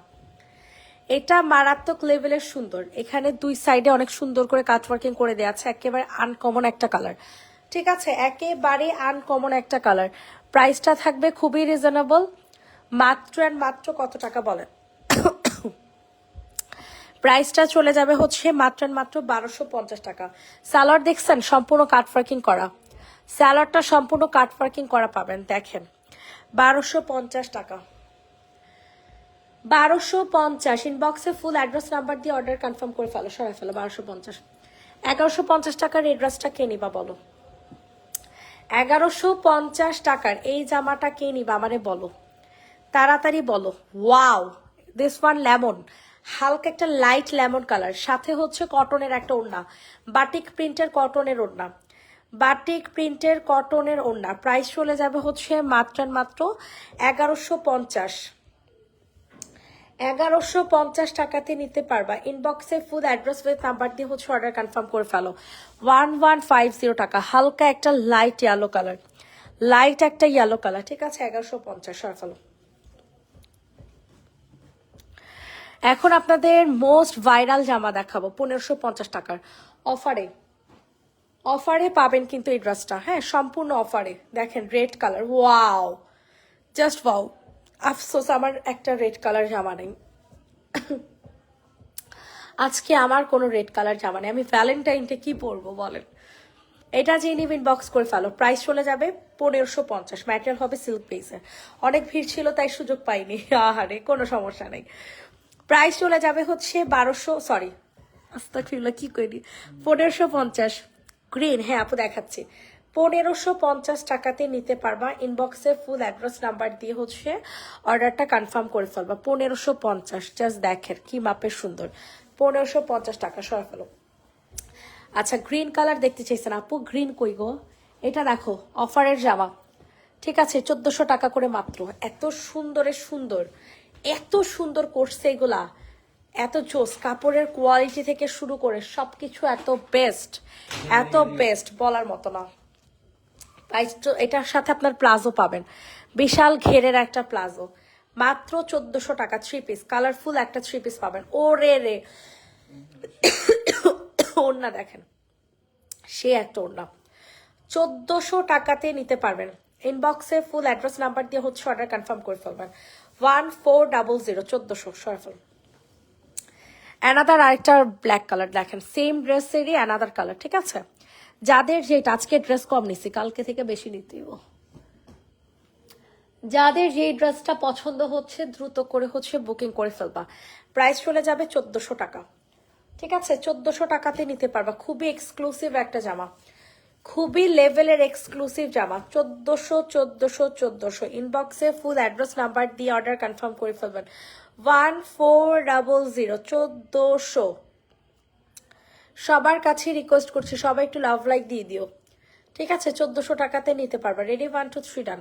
এটা মারাত্মক লেভেলের সুন্দর, এখানে দুই সাইডে অনেক সুন্দর করে কাটওয়ার্কিং করে দেওয়া আছে, একেবারে আনকমন একটা কালার। ঠিক আছে, একেবারে আনকমন একটা কালার। প্রাইসটা থাকবে খুবই রিজনেবল, মাত্র অ্যান্ড মাত্র কত টাকা বলেন? প্রাইসটা চলে যাবে হচ্ছে মাত্র অ্যান্ড মাত্র 1250 টাকা। সালোয়ার দেখছেন সম্পূর্ণ কাটওয়ার্কিং করা, সালোয়ারটা সম্পূর্ণ কাটওয়ার্কিং করা পাবেন, দেখেন 1250 টাকা। 1250 ইনবক্সে ফুল অ্যাড্রেস নাম্বার দিয়ে অর্ডার কনফার্ম করে ফেলো, সরাই ফেলো। 1250, 1150 টাকার এই ড্রেসটা কে নিবা বলো? 1150 টাকার এই জামাটা কে নিবা আমারে বলো, তাড়াতাড়ি বলো। ওয়াও, দিস ওয়ান লেমন, হালকা একটা লাইট লেমন কালার, সাথে হচ্ছে কটনের একটা ওড়না, বাটিক প্রিন্টের কটনের ওড়না, বাটিক প্রিন্টের কটনের ওড়না। প্রাইস চলে যাবে হচ্ছে মাত্র মাত্র 1150। 1150 টাকাতে নিতে পারবা। ইনবক্সে ফুল অ্যাড্রেস উইথ নাম্বার দিয়ে হচ্ছে অর্ডার কনফার্ম করে ফেলো। 1150 টাকা, হালকা একটা লাইট ইয়েলো কালার, লাইট একটা ইয়েলো কালার। ঠিক আছে, 1150 সরে ফেলো। এখন আপনাদের মোস্ট ভাইরাল জামা দেখাবো 1550 টাকার অফারে। অফারে পাবেন কিন্তু এই ড্রেসটা, হ্যাঁ সম্পূর্ণ অফারে। দেখেন red colour, wow just wow. আফসোস আমার একটা রেড কালার জামা নেই, আজকে আমার কোনো রেড কালার জামা নেই, আমি ভ্যালেন্টাইনটা কি পরবো বলেন? এটা যে নিবেন বক্স করে ফেলো। প্রাইস চলে যাবে 1550, ম্যাটেরিয়াল হবে সিল্ক বেসের। অনেক ভিড় ছিল তাই সুযোগ পাইনি, আহারে কোনো সমস্যা নেই। প্রাইস চলে যাবে হচ্ছে 1200 কি করি 1550। গ্রিন, হ্যাঁ আপু দেখাচ্ছি, 1550 টাকাতে নিতে পারবা। ইনবক্সে ফুল অ্যাড্রেস নাম্বার দিয়ে হচ্ছে অর্ডারটা কনফার্ম করে ফেলবা। 1550, জাস্ট দেখেন কি মাপের সুন্দর, 1550 টাকা সরা ফেলো। আচ্ছা গ্রিন কালার দেখতে চাইছেন আপু, গ্রিন কই গো? এটা দেখো অফারের জামা, ঠিক আছে 1400 টাকা করে মাত্র। এত সুন্দরের সুন্দর, এত সুন্দর করছে এগুলা, এত জোস, কাপড়ের কোয়ালিটি থেকে শুরু করে সবকিছু এত বেস্ট, এত বেস্ট বলার মতো না। প্রাইস এটার সাথে আপনার প্লাজো পাবেন, বিশাল ঘেরের একটা প্লাজো, মাত্র 1400 টাকা। 3 পিস কালারফুল একটা 3 পিস পাবেন। ও রে রে, ওড়না দেখেন, সে একটা ওড়না, 1400 টাকাতে নিতে পারবেন। ইনবক্সে ফুল অ্যাড্রেস নাম্বার দিয়ে হচ্ছে অর্ডার কনফার্ম করে ফেলবেন। 1400, 1400 সরে ফেলুন। অ্যানাদার আরেকটা ব্ল্যাক কালার দেখেন, সেম ড্রেসেরই অ্যানাদার কালার। ঠিক আছে, যাদের যেটা আজকে ড্রেস কম নিছি, কালকে থেকে বেশি নিতেও, যাদের যেই ড্রেসটা পছন্দ হচ্ছে দ্রুত করে হচ্ছে বুকিং করে ফেলবা। প্রাইস চলে যাবে 1400 টাকা। ঠিক আছে, 1400 টাকাতে নিতে পারবা। খুবই এক্সক্লুসিভ একটা জামা, খুবই লেভেলের এক্সক্লুসিভ জামা। 1400 ইনবক্সে ফুল অ্যাড্রেস নাম্বার দিয়ে অর্ডার কনফার্ম করে ফেলবেন। 1400 1400। সবার কাছে রিকোয়েস্ট করছি সবাই একটু লাভ লাইক দিয়ে দিও। ঠিক আছে, 1400 টাকাতে নিতে পারবা। রেডি, 1 2 3 ডান।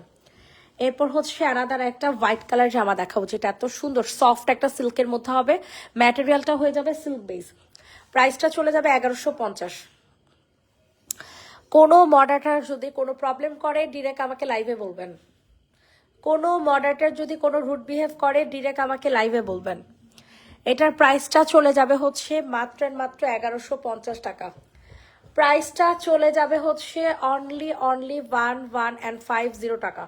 এরপর হচ্ছে আনাদার একটা হোয়াইট কালার জামা দেখাবো, যেটা এত সুন্দর সফট একটা সিল্কের মধ্যে হবে, ম্যাটেরিয়ালটা হয়ে যাবে সিল্ক বেস। প্রাইসটা চলে যাবে 1150। কোনো মডারেটর যদি কোনো প্রবলেম করে ডিরেক্ট আমাকে লাইভে বলবেন, কোনো মডারেটর যদি কোনো রুড বিহেভ করে ডিরেক্ট আমাকে লাইভে বলবেন। এটার প্রাইসটা চলে যাবে হচ্ছে মাত্র 1150 টাকা। প্রাইসটা চলে যাবে হচ্ছে অনলি 1150 টাকা।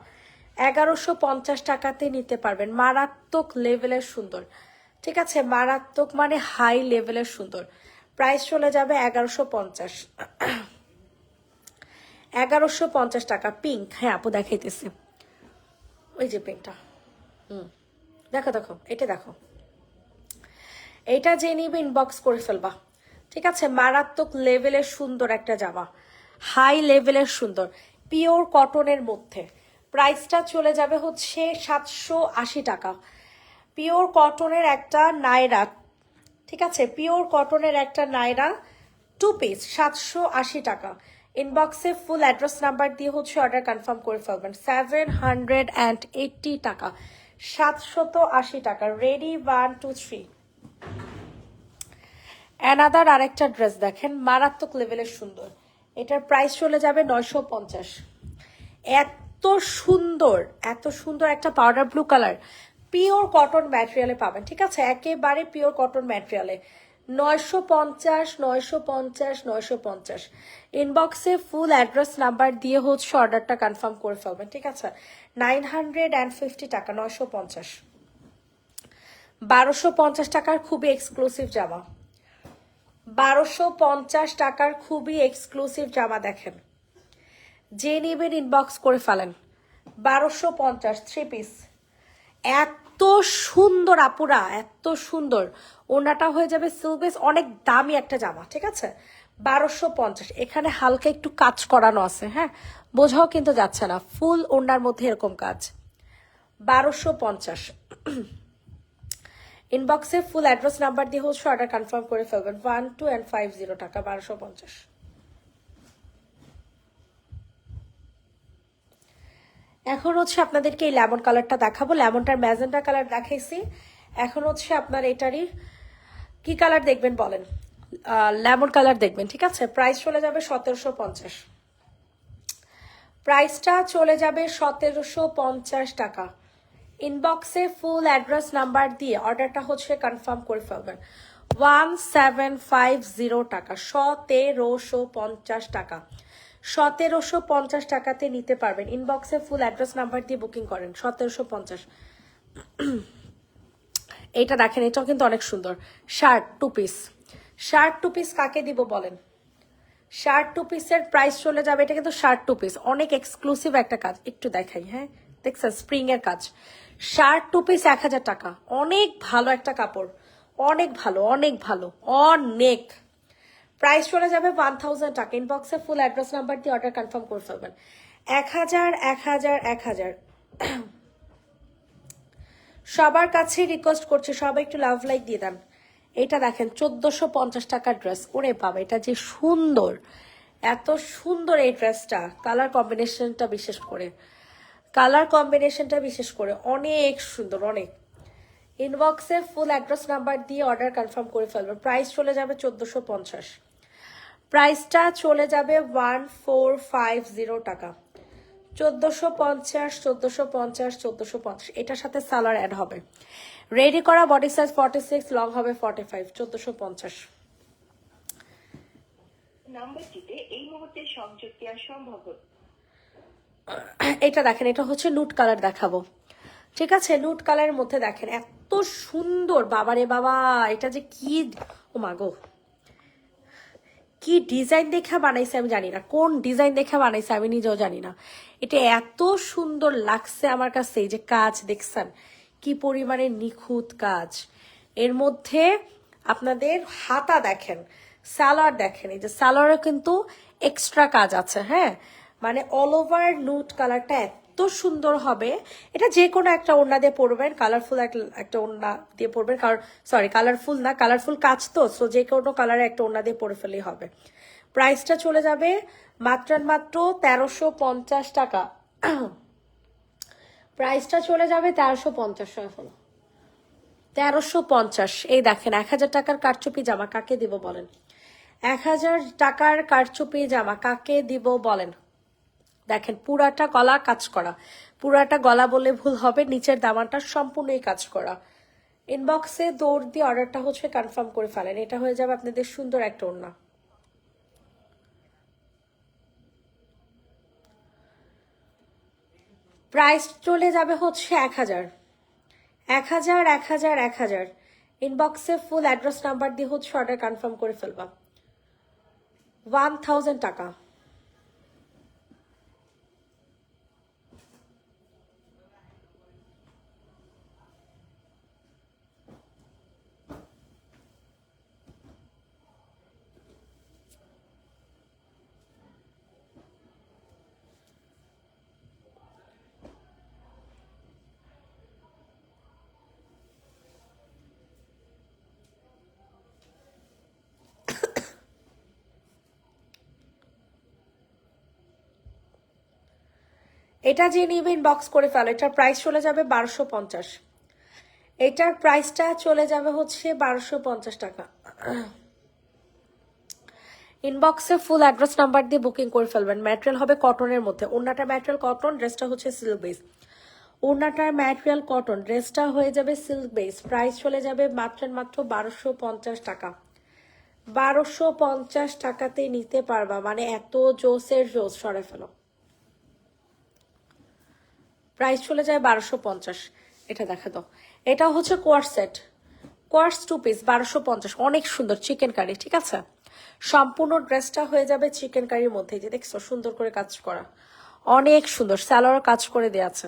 1150 টাকাতে নিতে পারবেন। মারাত্মক লেভেলের সুন্দর, ঠিক আছে, মারাত্মক মানে হাই লেভেলের সুন্দর। প্রাইস চলে যাবে 1150। 1150 টাকা। পিঙ্ক, হ্যাঁ আপু দেখাইতেছি, ওই যে পিঙ্কটা, দেখো দেখো এটা দেখো, এটা যে নিবে ইনবক্স করে ফেলবা। ঠিক আছে, মারাত্মক লেভেলের সুন্দর একটা জামা, হাই লেভেলের সুন্দর, পিওর কটনের মধ্যে। প্রাইসটা চলে যাবে হচ্ছে 780 টাকা। পিওর কটনের একটা নায়রা, ঠিক আছে, পিওর কটনের একটা নায়রা 2 পিস 780 টাকা। ইনবক্সে ফুল অ্যাড্রেস নাম্বার দিয়ে হচ্ছে অর্ডার কনফার্ম করে ফেলবেন। 780 টাকা, 780 টাকা। রেডি, 1 2 3। অ্যানাদার আরেকটা ড্রেস দেখেন, মারাত্মক লেভেলের সুন্দর। এটার প্রাইস চলে যাবে 950। এত সুন্দর, এত সুন্দর একটা powder blue colour, pure cotton ম্যাটেরিয়ালে পাবেন, ঠিক আছে, একেবারে পিওর কটন ম্যাটেরিয়ালে। 950, 950, 950। ইনবক্সে ফুল অ্যাড্রেস নাম্বার দিয়ে হচ্ছে অর্ডারটা কনফার্ম করে ফেলবেন, ঠিক আছে। 950 টাকা, 950। 1250 টাকার খুবই এক্সক্লুসিভ জামা, 1250 টাকার খুবই এক্সক্লুসিভ জামা দেখেন, যে নেবেন ইনবক্স করে ফেলেন। 1250 থ্রি পিস, এত সুন্দর আপুরা, এত সুন্দর। ওনাটা হয়ে যাবে সিলবেস, অনেক দামি একটা জামা, ঠিক আছে। 1250। এখানে হালকা একটু কাজ করানো আছে, হ্যাঁ, বোঝাও কিন্তু যাচ্ছে না, ফুল ওনার মধ্যে এরকম কাজ। 1250। ইনবক্সে ফুল অ্যাড্রেস নাম্বার দিয়ে হচ্ছে অর্ডার কনফার্ম করে ফেলবেন। 1250 টাকা, 1250। এখন হচ্ছে আপনাদেরকে এই লেমন কালারটা দেখাবো। লেমনটার ম্যাজেন্টা কালার দেখাইছি, এখন হচ্ছে আপনার এটারই কি কালার দেখবেন বলেন? লেমন কালার দেখবেন, ঠিক আছে। প্রাইস চলে যাবে 1750। প্রাইসটা চলে যাবে 1750 টাকা। ইনবক্সে ফুল অ্যাড্রেস নাম্বার দিয়ে অর্ডারটা হচ্ছে কনফার্ম করে ফেলবেন। 1750 টাকা, 1750 টাকা, 1750 টাকাতে নিতে পারবেন। ইনবক্সে ফুল অ্যাড্রেস নাম্বার দিয়ে বুকিং করেন। 1750। এইটা দেখেন, এটাও কিন্তু অনেক সুন্দর। Shirt two piece, shirt two piece কাকে দিব বলেন? শার্ট টু পিসের প্রাইস চলে যাবে, এটা কিন্তু শার্ট টু পিস, অনেক এক্সক্লুসিভ একটা কাজ, একটু দেখাই, হ্যাঁ দেখছেন স্প্রিং এর কাজ। শার্ট টু পিস 1000 টাকা, অনেক ভালো একটা কাপড়, অনেক ভালো, অনেক ভালো, অনেক। প্রাইস চলে যাবে 1000 টাকা। ইনবক্সে ফুল অ্যাড্রেস নাম্বার দিয়ে অর্ডার কনফার্ম করে ফেলবেন। 1000, 1000, 1000। সবার কাছে রিকোয়েস্ট করছি, সবাই একটু লাভ লাইক দিয়ে দেন। এটা দেখেন 1450 টাকার ড্রেস, ওরে বাবা এটা যে সুন্দর, এত সুন্দর এই ড্রেসটা। কালার কম্বিনেশনটা বিশেষ করে, কালার কম্বিনেশনটা বিশেষ করে অনেক সুন্দর, অনেক। ইনবক্সে ফুল অ্যাড্রেস নাম্বার দিয়ে অর্ডার কনফার্ম করে ফেলবেন। প্রাইস চলে যাবে 1450। প্রাইসটা চলে যাবে 1450 টাকা। 1450, 1450, 1450। এটার সাথে সালোয়ার অ্যাড হবে। রেডি করা বডি সাইজ 46, লং হবে 45। 1450। নাম্বারটিতে এই মুহূর্তে সংযোগ দেওয়া সম্ভব হচ্ছে। এটা দেখেন, এটা হচ্ছে নুট কালার দেখাবো, ঠিক আছে। নুট কালারের মধ্যে দেখেন এত সুন্দর, বাবারে বাবা, এটা যে কি, ও মাগো, কি ডিজাইন দেখে বানাইছে আমি জানি না, কোন ডিজাইন দেখে বানাইছে আমি নিজেও জানি না। এটা এত সুন্দর লাগছে আমার কাছে, এই যে কাজ দেখছেন কি পরিমাণে নিখুঁত কাজ। এর মধ্যে আপনাদের হাতা দেখেন, সালোয়ার দেখেন, এই যে সালোয়ারে কিন্তু এক্সট্রা কাজ আছে, হ্যাঁ, মানে অল ওভার নুট কালারটা এত সুন্দর হবে। এটা যে কোনো একটা ওড়না দিয়ে পরবেন, কালারফুল একটা ওড়না দিয়ে পরবেন, কারণ সরি কালারফুল না, কালারফুল কাজ তো, সো যে কোনো কালারে একটা ওড়না দিয়ে পরে ফেলেই হবে। প্রাইসটা চলে যাবে মাত্র 1350 টাকা। প্রাইসটা চলে যাবে 1350 এখন, 1350। এই দেখেন 1000 টাকার কারচুপি জামা কাকে দিব বলেন? 1000 টাকার কারচুপি জামা কাকে দিব বলেন? দেখেন পুরাটা গলা কাজ করা, পুরাটা গলা বলে ভুল হবে, নিচের দামানটা সম্পূর্ণই কাজ করা। ইনবক্সে দৌড় দিয়ে অর্ডারটা হচ্ছে কনফার্ম করে ফেলেন। এটা হয়ে যাবে আপনাদের সুন্দর একটা ওড়না। প্রাইস চলে যাবে হচ্ছে 1000, 1000, 1000, 1000। ইনবক্সে ফুল অ্যাড্রেস নাম্বার দিয়ে হচ্ছে অর্ডার কনফার্ম করে ফেলবা। 1000 টাকা। এটা যে নিবে ইনবক্স করে ফেলো। এটার প্রাইস চলে যাবে 1250। এটার প্রাইসটা চলে যাবে হচ্ছে 1250 টাকা। ইনবক্সে ফুল অ্যাড্রেস নাম্বার দিয়ে বুকিং করে ফেলবেন। ম্যাটেরিয়াল হবে কটনের মধ্যে, ওড়নাটা ম্যাটেরিয়াল কটন, ড্রেসটা হচ্ছে সিল্ক বেস। ওড়নাটার ম্যাটেরিয়াল কটন, ড্রেসটা হয়ে যাবে সিল্ক বেস। প্রাইস চলে যাবে মাত্র 1250 টাকা। 1250 টাকাতে নিতে পারবা, মানে এত জোসের জোস। সরে ফেলো, প্রাইস চলে যায় 1250। এটা দেখা দাও, এটা হচ্ছে কোয়ার্স সেট, কোয়ার্স 2 পিস 1250, অনেক সুন্দর চিকেন কারি। ঠিক আছে, সম্পূর্ণ ড্রেসটা হয়ে যাবে চিকেন কারির মধ্যে। যে দেখছো সুন্দর করে কাজ করা, অনেক সুন্দর সালোয়ার কাজ করে দেওয়া আছে।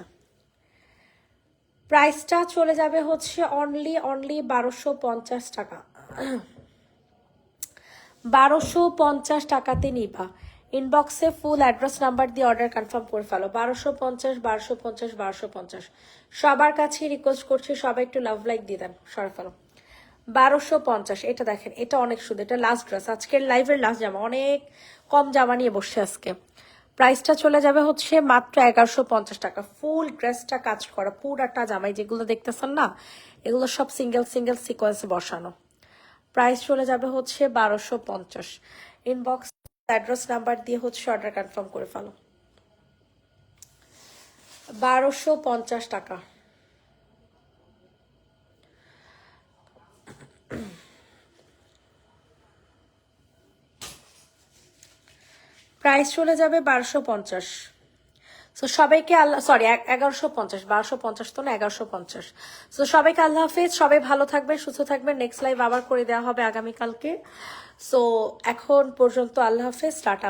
প্রাইসটা চলে যাবে হচ্ছে অনলি 1250 টাকা। 1250 টাকাতে নিবা। ইনবক্সে ফুল অ্যাড্রেস নাম্বার দিয়ে অর্ডার কনফার্ম করে ফেলো। 1250 1250 1250। সবার কাছে রিকোয়েস্ট করছি সবাই একটু লাভ লাইক দিয়ে দেন। সরে ফেলো। 1250। এটা দেখেন, এটা অনেক সুন্দর, এটা লাস্ট ড্রেস, আজকের লাইভের লাস্ট জামা। অনেক কম জামা নিয়ে বসে আজকে। প্রাইসটা চলে যাবে হচ্ছে মাত্র 1150 টাকা। ফুল ড্রেসটা কাজ করা, পুরাটা জামাই যেগুলো দেখতেছেন না, এগুলো সব সিঙ্গেল সিঙ্গেল সিকোয়েন্সে বসানো। প্রাইস চলে যাবে হচ্ছে 1250। ইনবক্স অ্যাড্রেস নাম্বার দিয়ে হচ্ছে অর্ডার কনফার্ম করে ফেলো। 1250 টাকা। প্রাইস চলে যাবে 1250। সো সবাইকে আল্লাহ, সরি 1150, 1250 তো না, 1150। সো সবাইকে আল্লাহ হাফেজ, সবাই ভালো থাকবেন, সুস্থ থাকবেন। নেক্সট লাইভ আবার করে দেওয়া হবে আগামীকালকে। সো এখন পর্যন্ত আল্লাহ হাফেজ, টাটা।